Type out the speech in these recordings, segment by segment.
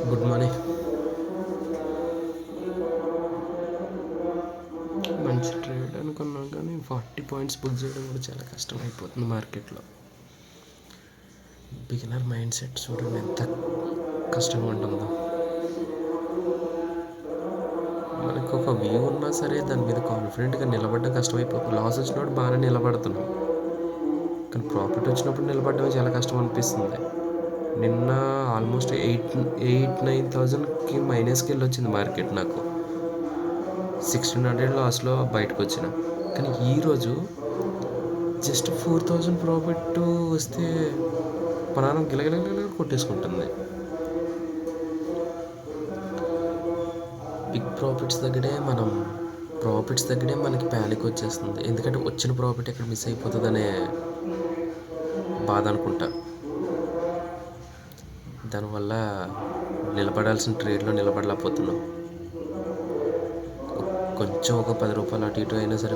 Good morning. మంచి trade అనుకున్నాం కానీ 40 పాయింట్స్ బుక్ చేయడం కూడా చాలా కష్టం అయిపోతుంది మార్కెట్లో. బిగినర్ మైండ్ సెట్ చూడండి ఎంత కష్టంగా ఉంటుందో. మనకు ఒక వ్యూ ఉన్నా సరే దాని మీద కాన్ఫిడెంట్గా నిలబడడం కష్టమైపోతుంది. లాస్ వచ్చినప్పుడు బాగానే నిలబడుతున్నాం, కానీ ప్రాఫిట్ వచ్చినప్పుడు నిలబడడమే చాలా కష్టం అనిపిస్తుంది. నిన్న ఆల్మోస్ట్ 8,9,000కి మైనస్కి వెళ్ళి వచ్చింది మార్కెట్. నాకు 1,600 లాస్లో బయటకు వచ్చిన. కానీ ఈరోజు జస్ట్ 4,000 ప్రాఫిట్ వస్తే ప్రాణం గిలగిలగిల కొట్టేసుకుంటుంది. బిగ్ ప్రాఫిట్స్ దగ్గరే మనకి ప్యానిక్ వచ్చేస్తుంది. ఎందుకంటే వచ్చిన ప్రాఫిట్ ఎక్కడ మిస్ అయిపోతుందనే బాధ అనుకుంటా. దానివల్ల నిలబడాల్సిన ట్రేడ్లో నిలబడలేకపోతున్నాం. కొంచెం ఒక 10 రూపాయలు అటు ఇటు అయినా సరే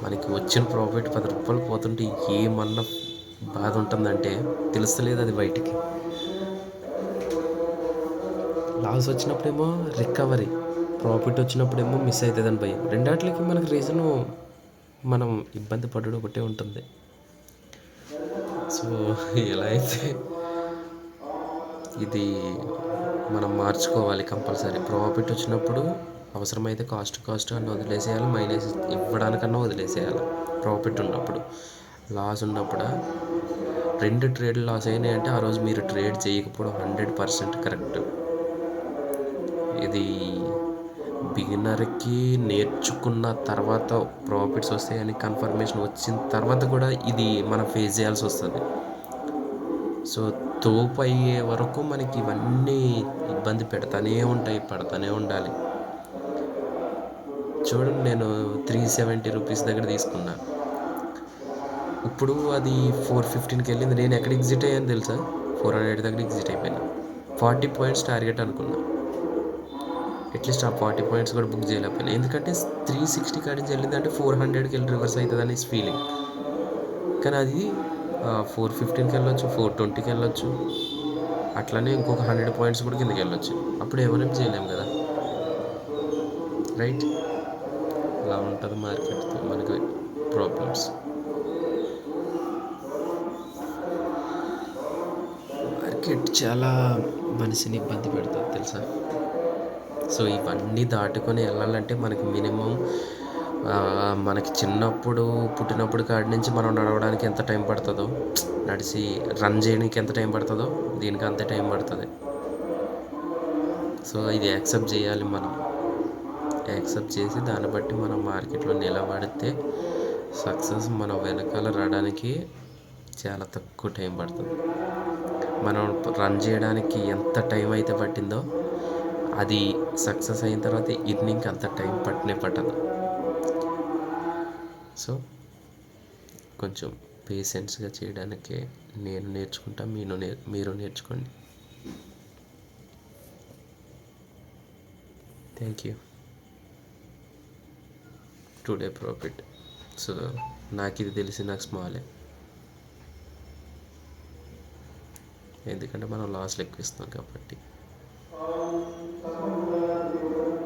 మనకి వచ్చిన ప్రాఫిట్ 10 రూపాయలు పోతుంటే ఏమన్నా బాధ ఉంటుందంటే తెలుస్తలేదు అది బయటికి. లాస్ వచ్చినప్పుడేమో రికవరీ, ప్రాఫిట్ వచ్చినప్పుడేమో మిస్ అవుతుందని భయం. రెండాట్లకి మనకు రీజను మనం ఇబ్బంది పడడం ఒకటే ఉంటుంది. సో ఎలా అయితే ఇది మనం మార్చుకోవాలి కంపల్సరీ. ప్రాఫిట్ వచ్చినప్పుడు అవసరమైతే కాస్ట్ అన్న వదిలేసేయాలి, మైనస్ ఇవ్వడానికన్నా వదిలేసేయాలి. ప్రాఫిట్ ఉన్నప్పుడు. లాస్ ఉన్నప్పుడు 2 ట్రేడ్లు లాస్ అయినాయి అంటే ఆ రోజు మీరు ట్రేడ్ చేయకపోవడం 100% కరెక్ట్. ఇది బిగినర్కి నేర్చుకున్న తర్వాత ప్రాఫిట్స్ వస్తాయని కన్ఫర్మేషన్ వచ్చిన తర్వాత కూడా ఇది మనం ఫేస్ చేయాల్సి వస్తుంది. సో తోపు అయ్యే వరకు మనకి ఇవన్నీ ఇబ్బంది పడుతూనే ఉండాలి. చూడండి, నేను 370 రూపీస్ దగ్గర తీసుకున్నా. ఇప్పుడు అది 415కి వెళ్ళింది. నేను ఎక్కడ ఎగ్జిట్ అయ్యాను తెలుసా? 400 దగ్గర ఎగ్జిట్ అయిపోయినా. 40 పాయింట్స్ టార్గెట్ అనుకున్నా. అట్లీస్ట్ ఆ 40 పాయింట్స్ కూడా బుక్ చేయలేకపోయినా. ఎందుకంటే 360 కాడి నుంచి వెళ్ళింది అంటే 400కి వెళ్ళి రివర్స్ అవుతుంది అనేసి ఫీలింగ్. కానీ అది 415కి వెళ్ళొచ్చు, 420కి వెళ్ళొచ్చు, అట్లనే ఇంకొక 100 పాయింట్స్ కూడా కిందకి వెళ్ళొచ్చు. అప్పుడు ఎవరేం చేయలేము కదా, రైట్? అలా ఉంటుంది మార్కెట్తో మనకి ప్రాబ్లమ్స్. మార్కెట్ చాలా మనిషిని ఇబ్బంది పెడుతుంది తెలుసా. సో ఇవన్నీ దాటుకొని వెళ్ళాలంటే మనకి మినిమం మనకి పుట్టినప్పుడు కాడి నుంచి మనం నడవడానికి ఎంత టైం పడుతుందో, నడిచి రన్ చేయడానికి ఎంత టైం పడుతుందో దీనికి అంతే టైం పడుతుంది. సో ఇది యాక్సెప్ట్ చేయాలి. మనం యాక్సెప్ట్ చేసి దాన్ని బట్టి మనం మార్కెట్లో నిలబడితే సక్సెస్ మన వెనకాల రావడానికి చాలా తక్కువ టైం పడుతుంది. మనం రన్ చేయడానికి ఎంత టైం అయితే పట్టిందో అది సక్సెస్ అయిన తర్వాత ఈవినింగ్కి అంత టైం పట్టదు. సో కొంచెం పేషెన్స్గా చేయడానికే నేను నేర్చుకుంటా, మీరు నేర్చుకోండి. Thank you. Today profit. So నాకు ఇది తెలిసి నాకు స్మాలే, ఎందుకంటే మనం లాస్లు ఎక్కువ ఇస్తాం కాబట్టి.